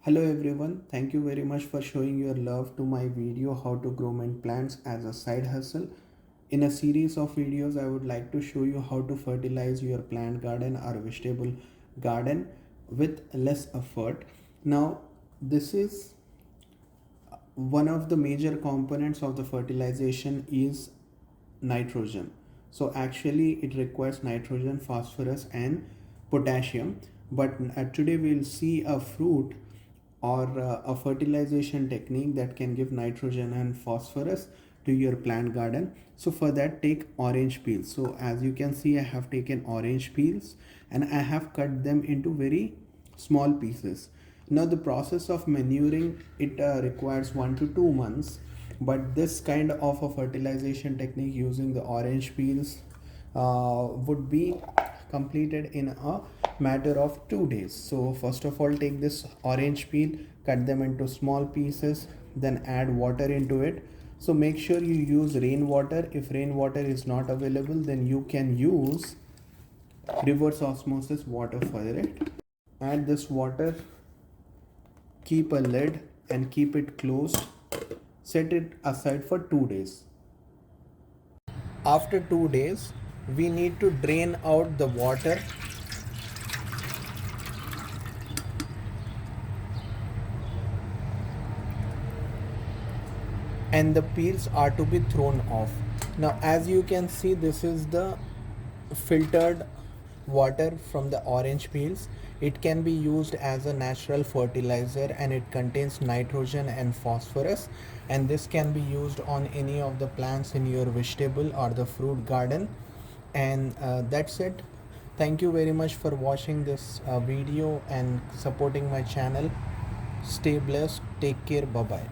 Hello everyone, thank you very much for showing your love to my video how to grow mint plants as a side hustle. In a series of videos, I would like to show you how to fertilize your plant garden or vegetable garden with less effort. Now, this is one of the major components of the fertilization is nitrogen. So actually it requires nitrogen, phosphorus and potassium. But today we'll see a fruit or a fertilization technique that can give nitrogen and phosphorus to your plant garden. So for that, take orange peels. So as you can see, I have taken orange peels and I have cut them into very small pieces. Now the process of manuring it requires 1 to 2 months, but this kind of a fertilization technique using the orange peels would be completed in a matter of 2 days. So first of all, take this orange peel, cut them into small pieces, then add water into it. So make sure you use rainwater. If rainwater is not available, then you can use reverse osmosis water for it. Add this water, keep a lid and keep it closed. Set it aside for 2 days. After 2 days, we need to drain out the water and the peels are to be thrown off. Now as you can see, this is the filtered water from the orange peels. It can be used as a natural fertilizer and it contains nitrogen and phosphorus, and this can be used on any of the plants in your vegetable or the fruit garden. And that's it. Thank you very much for watching this video and supporting my channel. Stay blessed, take care, bye bye.